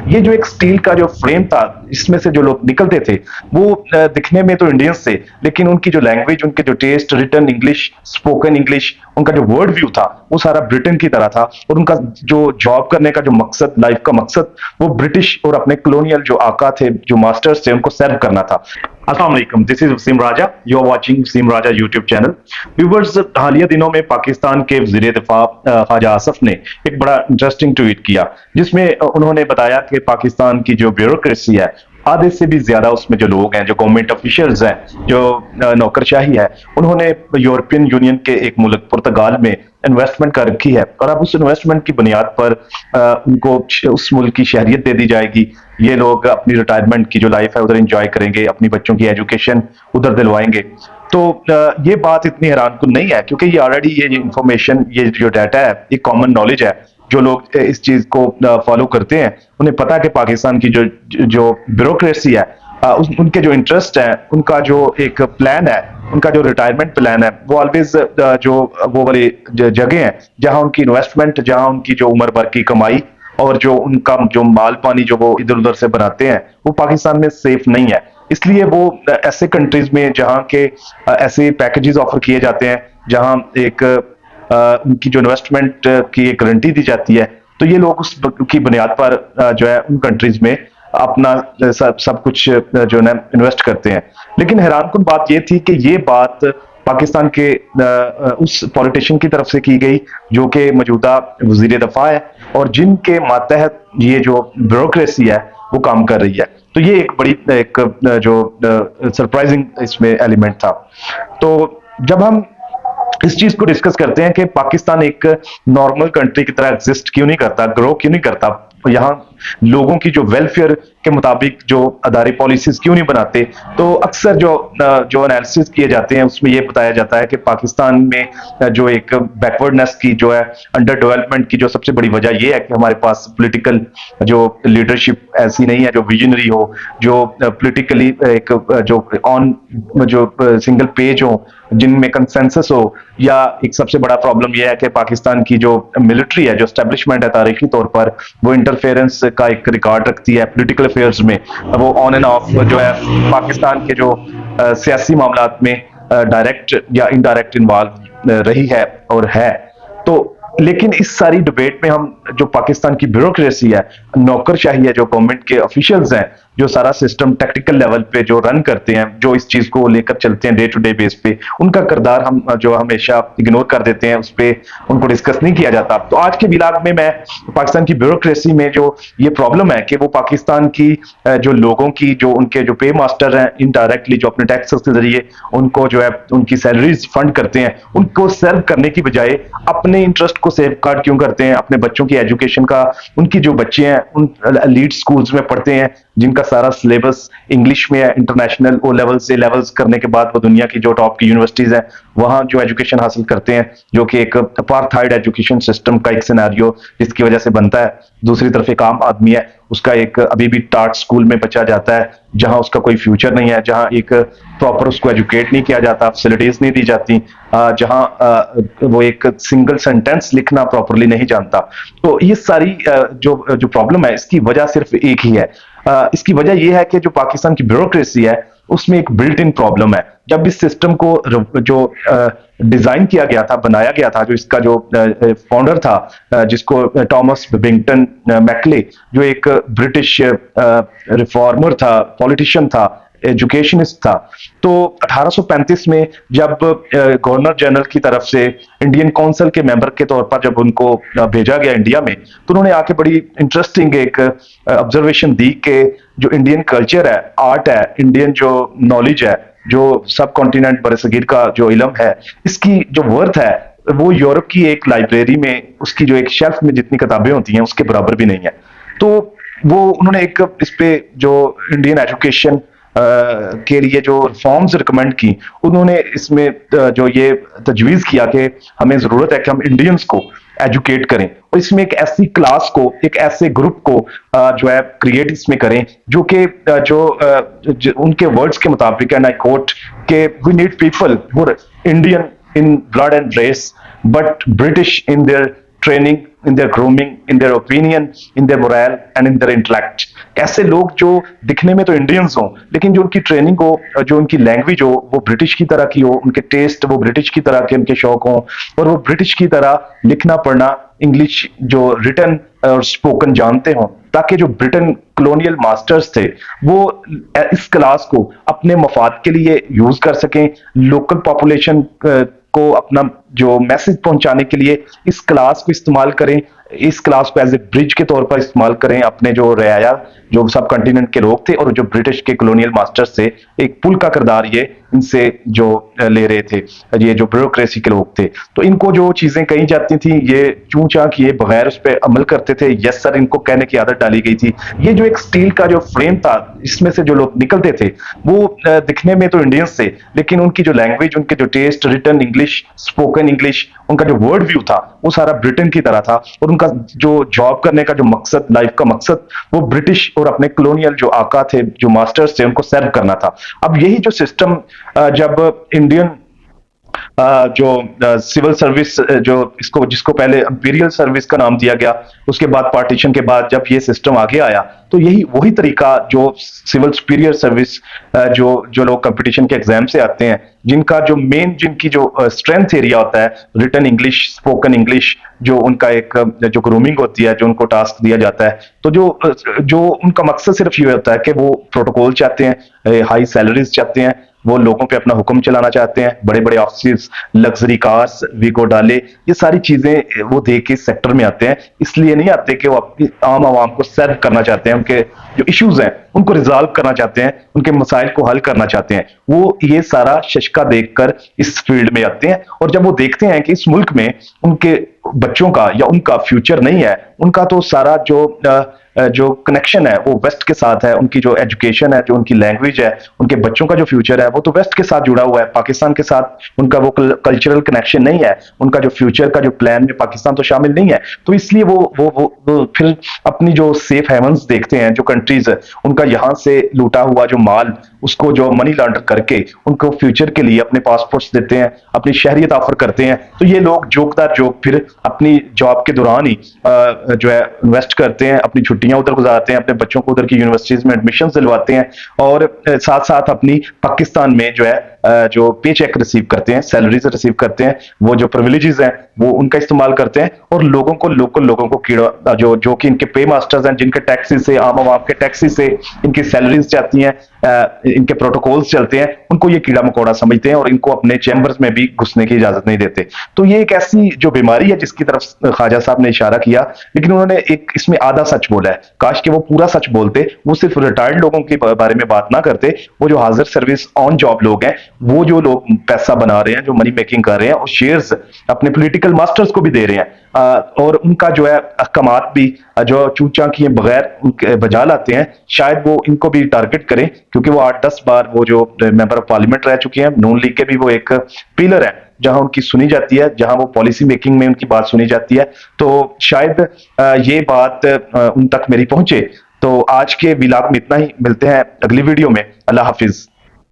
ये जो एक स्टील का जो फ्रेम था, इसमें से जो लोग निकलते थे, वो दिखने में तो इंडियंस थे, लेकिन उनकी जो लैंग्वेज, उनके जो test, written English, spoken English, उनका जो वर्ड व्यू था, वो सारा ब्रिटेन की तरह था। और उनका जो जॉब करने का जो मकसद, लाइफ का मकसद, वो ब्रिटिश और अपने कॉलोनियल जो आका थे, जो मास्टर्स थे, उनको सर्व करना था। अस्सलाम वालेकुम, this is Wasim Raja, you are watching Wasim Raja YouTube channel. Viewers, हालिया दिनों में पाकिस्तान के वजीर दिफा ख्वाजा आसफ ने एक बड़ा इंटरेस्टिंग ट्वीट किया, जिसमें उन्होंने बताया कि पाकिस्तान की जो ब्यूरोक्रेसी है, आधे से भी ज्यादा उसमें जो लोग हैं, जो गवर्नमेंट ऑफिशियल्स हैं, जो नौकरशाही है, उन्होंने यूरोपियन यूनियन के एक मुल्क पुर्तगाल में इन्वेस्टमेंट कर रखी है। और अब उस इन्वेस्टमेंट की बुनियाद पर उनको उस मुल्क की शहरियत दे दी जाएगी। ये लोग अपनी रिटायरमेंट की जो लाइफ है उधर एंजॉय करेंगे, अपनी बच्चों की एजुकेशन उधर दिलवाएंगे। तो ये बात इतनी हैरानकुन नहीं है, क्योंकि ये ऑलरेडी ये इंफॉर्मेशन, ये जो डाटा है, ये कॉमन नॉलेज है। जो लोग इस चीज को फॉलो करते हैं, उन्हें पता है कि पाकिस्तान की जो जो ब्यूरोक्रेसी है, उनके जो इंटरेस्ट है, उनका जो एक प्लान है, उनका जो रिटायरमेंट प्लान है, वो ऑलवेज जो वो वाली जगह है जहां उनकी इन्वेस्टमेंट, जहां उनकी जो उम्र भर की कमाई और जो उनका जो माल पानी जो वो इधर उधर से बनाते हैं, वो पाकिस्तान में सेफ नहीं है। इसलिए वो ऐसे कंट्रीज में जहां के ऐसे पैकेजेस ऑफर किए जाते हैं, जहां एक उनकी जो इन्वेस्टमेंट की एक गारंटी दी जाती है, तो ये लोग उस की बुनियाद पर जो है उन कंट्रीज में अपना सब कुछ जो है इन्वेस्ट करते हैं। लेकिन हैरानकुन बात ये थी कि ये बात पाकिस्तान के उस पॉलिटिशियन की तरफ से की गई, जो कि मौजूदा वजीर दफा है और जिनके मातहत ये जो ब्यूरोक्रेसी है वो काम कर रही है। तो ये एक बड़ी एक जो सरप्राइजिंग इसमें एलिमेंट था। तो जब हम इस चीज को डिस्कस करते हैं कि पाकिस्तान एक नॉर्मल कंट्री की तरह एग्जिस्ट क्यों नहीं करता, ग्रो क्यों नहीं करता, यहाँ लोगों की जो वेलफेयर के मुताबिक जो अदारे पॉलिसीज क्यों नहीं बनाते, तो अक्सर जो एनालिसिस किए जाते हैं उसमें यह बताया जाता है कि पाकिस्तान में जो एक बैकवर्डनेस की जो है, अंडर डेवलपमेंट की जो सबसे बड़ी वजह यह है कि हमारे पास पॉलिटिकल जो लीडरशिप ऐसी नहीं है, जो विजनरी हो, जो पॉलिटिकली एक जो ऑन जो सिंगल पेज हो, जिनमें कंसेंसस हो। या एक सबसे बड़ा प्रॉब्लम यह है कि पाकिस्तान की जो मिलिट्री है, जो एस्टेब्लिशमेंट है तारीखी तौर पर, वो इंटरफेरेंस का एक रिकॉर्ड रखती है पॉलिटिकल अफेयर्स में। वो ऑन एंड ऑफ जो है पाकिस्तान के जो सियासी मामलात में डायरेक्ट या इनडायरेक्ट इन्वॉल्व रही है और है। तो लेकिन इस सारी डिबेट में हम जो पाकिस्तान की ब्यूरोक्रेसी है, नौकरशाही है, जो गवर्नमेंट के ऑफिशियल्स हैं, जो सारा सिस्टम टेक्निकल लेवल पे जो रन करते हैं, जो इस चीज को लेकर चलते हैं डे टू डे बेस पे, उनका किरदार हम जो हमेशा इग्नोर कर देते हैं, उस पर उनको डिस्कस नहीं किया जाता। तो आज के व्लॉग में मैं पाकिस्तान की ब्यूरोक्रेसी में जो ये प्रॉब्लम है कि वो पाकिस्तान की जो लोगों की जो उनके जो पे मास्टर हैं, इनडायरेक्टली जो अपने टैक्सेस के जरिए उनको जो है उनकी सैलरीज फंड करते हैं, उनको सर्व करने की बजाय अपने इंटरेस्ट को सेफ गार्ड क्यों करते हैं, अपने बच्चों की एजुकेशन का। उनकी जो बच्चे हैं उन एलीट स्कूल्स में पढ़ते हैं, जिनका सारा सिलेबस इंग्लिश में है, इंटरनेशनल ओ लेवल से लेवल्स करने के बाद वो दुनिया की जो टॉप की यूनिवर्सिटीज हैं वहां जो एजुकेशन हासिल करते हैं, जो कि एक अपार्थाइड एजुकेशन सिस्टम का एक सिनेरियो जिसकी वजह से बनता है। दूसरी तरफ एक आम आदमी है, उसका एक अभी भी टाट स्कूल में बच्चा जाता है, जहां उसका कोई फ्यूचर नहीं है, जहां एक प्रॉपर उसको एजुकेट नहीं किया जाता, फैसिलिटीज नहीं दी जाती, जहां वो एक सिंगल सेंटेंस लिखना प्रॉपरली नहीं जानता। तो ये सारी जो प्रॉब्लम है, इसकी वजह सिर्फ एक ही है। इसकी वजह यह है कि जो पाकिस्तान की ब्यूरोक्रेसी है उसमें एक बिल्ट इन प्रॉब्लम है। जब इस सिस्टम को जो डिजाइन किया गया था, बनाया गया था, जो इसका जो फाउंडर था, जिसको टॉमस बेबिंगटन मैकले, जो एक ब्रिटिश रिफॉर्मर था, पॉलिटिशियन था, एजुकेशनिस्ट था, तो 1835 में जब गवर्नर जनरल की तरफ से इंडियन काउंसिल के मेंबर के तौर पर जब उनको भेजा गया इंडिया में, तो उन्होंने आके बड़ी इंटरेस्टिंग एक ऑब्जर्वेशन दी कि जो इंडियन कल्चर है, आर्ट है, इंडियन जो नॉलेज है, जो सब कॉन्टिनेंट बरसगीर का जो इल्म है, इसकी जो वर्थ है वो यूरोप की एक लाइब्रेरी में उसकी जो एक शेल्फ में जितनी किताबें होती हैं उसके बराबर भी नहीं है। तो वो उन्होंने एक इस पे जो इंडियन एजुकेशन के लिए जो रिफॉर्म्स रिकमेंड की, उन्होंने इसमें जो ये तजवीज किया कि हमें जरूरत है कि हम इंडियंस को एजुकेट करें, और इसमें एक ऐसी क्लास को, एक ऐसे ग्रुप को जो है क्रिएट इसमें करें, जो कि जो उनके वर्ड्स के मुताबिक, एंड आई कोट, के we need people who are Indian in blood and race but British in their training, in their grooming, in their opinion, in their morale and in their intellect. ऐसे लोग जो दिखने में तो Indians हों लेकिन जो उनकी ट्रेनिंग हो, जो उनकी लैंग्वेज हो वो ब्रिटिश की तरह की हो, उनके टेस्ट वो ब्रिटिश की तरह के उनके शौक हों और वो ब्रिटिश की तरह लिखना पढ़ना इंग्लिश जो रिटन और स्पोकन जानते हों, ताकि जो ब्रिटेन कॉलोनियल मास्टर्स थे वो इस क्लास को अपने मफाद के लिए यूज कर सकें, लोकल पॉपुलेशन को अपना जो मैसेज पहुंचाने के लिए इस क्लास को इस्तेमाल करें, इस क्लास को एज ए ब्रिज के तौर पर इस्तेमाल करें अपने जो रियाया जो सब कॉन्टिनेंट के लोग थे और जो ब्रिटिश के कॉलोनियल मास्टर्स थे, एक पुल का किरदार ये इनसे जो ले रहे थे, ये जो ब्यूरोक्रेसी के लोग थे। तो इनको जो चीजें कही जाती थी ये चूं चां किए बगैर उस पर अमल करते थे, यस सर इनको कहने की आदत डाली गई थी। ये जो एक स्टील का जो फ्रेम था इसमें से जो लोग निकलते थे वो दिखने में तो इंडियंस थे लेकिन उनकी जो लैंग्वेज, उनके जो test, written English, spoken English, उनका जो वर्ड व्यू था वो सारा ब्रिटेन की तरह था और उनका जो जॉब करने का जो मकसद, लाइफ का मकसद, वो ब्रिटिश और अपने कॉलोनियल जो आका थे, जो मास्टर्स थे, उनको सर्व करना था। अब यही जो सिस्टम जब इंडियन जो सिविल सर्विस जो इसको जिसको पहले इंपीरियल सर्विस का नाम दिया गया, उसके बाद पार्टीशन के बाद जब ये सिस्टम आगे आया तो यही वही तरीका जो सिविल सुपीरियर सर्विस जो जो लोग कंपटीशन के एग्जाम से आते हैं, जिनका जो मेन जिनकी जो स्ट्रेंथ एरिया होता है रिटन इंग्लिश, स्पोकन इंग्लिश, जो उनका एक जो ग्रूमिंग होती है, जो उनको टास्क दिया जाता है, तो जो उनका मकसद सिर्फ ये होता है कि वो प्रोटोकॉल चाहते हैं, हाई सैलरीज चाहते हैं, वो लोगों पे अपना हुक्म चलाना चाहते हैं, बड़े बड़े ऑफिस, लग्जरी कार्स, वीगो डाले, ये सारी चीजें वो दे के सेक्टर में आते हैं। इसलिए नहीं आते कि वो अपनी आम आवाम को सर्व करना चाहते हैं, उनके जो इश्यूज हैं उनको रिजॉल्व करना चाहते हैं, उनके मसाइल को हल करना चाहते हैं। वो ये सारा शशका देखकर इस फील्ड में आते हैं और जब वो देखते हैं कि इस मुल्क में उनके बच्चों का या उनका फ्यूचर नहीं है, उनका तो सारा जो कनेक्शन है वो वेस्ट के साथ है, उनकी जो एजुकेशन है, जो उनकी लैंग्वेज है, उनके बच्चों का जो फ्यूचर है वो तो वेस्ट के साथ जुड़ा हुआ है, पाकिस्तान के साथ उनका वो कल्चरल कनेक्शन नहीं है, उनका जो फ्यूचर का जो प्लान में पाकिस्तान तो शामिल नहीं है। तो इसलिए वो फिर अपनी जो सेफ हेवंस देखते हैं, जो कंट्रीज उनका यहाँ से लूटा हुआ जो माल उसको जो मनी लॉन्डर करके उनको फ्यूचर के लिए अपने पासपोर्ट्स देते हैं, अपनी शहरियत ऑफर करते हैं। तो ये लोग जोकदार जोक फिर अपनी जॉब के दौरान ही जो है इन्वेस्ट करते हैं, अपनी छुट्टियां उधर गुजारते हैं, अपने बच्चों को उधर की यूनिवर्सिटीज में एडमिशन दिलवाते हैं और साथ साथ अपनी पाकिस्तान में जो है जो पे चेक रिसीव करते हैं, सैलरीज रिसीव करते हैं, वो जो प्रिविलेजेस हैं वो उनका इस्तेमाल करते हैं और लोगों को, लोकल लोगों को कीड़ा जो कि इनके पे मास्टर्स हैं, जिनके टैक्सेस से, आम आवाम के टैक्सेस से इनकी सैलरीज जाती हैं, इनके प्रोटोकॉल्स चलते हैं, उनको ये कीड़ा मकोड़ा समझते हैं और इनको अपने चैम्बर्स में भी घुसने की इजाजत नहीं देते। तो ये एक ऐसी जो बीमारी है जिसकी तरफ ख्वाजा साहब ने इशारा किया, लेकिन उन्होंने एक इसमें आधा सच बोला है। काश कि वो पूरा सच बोलते, वो सिर्फ रिटायर्ड लोगों के बारे में बात ना करते, वो जो हाजिर सर्विस ऑन जॉब लोग हैं, वो जो लोग पैसा बना रहे हैं, जो मनी मेकिंग कर रहे हैं और शेयर्स अपने पॉलिटिकल मास्टर्स को भी दे रहे हैं, और उनका जो है अहकामात भी जो चूचा किए बगैर उनके बजा लाते हैं, शायद वो इनको भी टारगेट करें क्योंकि वो 8-10 बार वो जो मेंबर ऑफ पार्लियामेंट रह चुके हैं। नून लीग के भी वो एक पिलर है जहां उनकी सुनी जाती है, जहां वो पॉलिसी मेकिंग में उनकी बात सुनी जाती है। तो शायद ये बात उन तक मेरी पहुंचे। तो आज के व्लॉग में इतना ही, मिलते हैं अगली वीडियो में। अल्लाह हाफिज।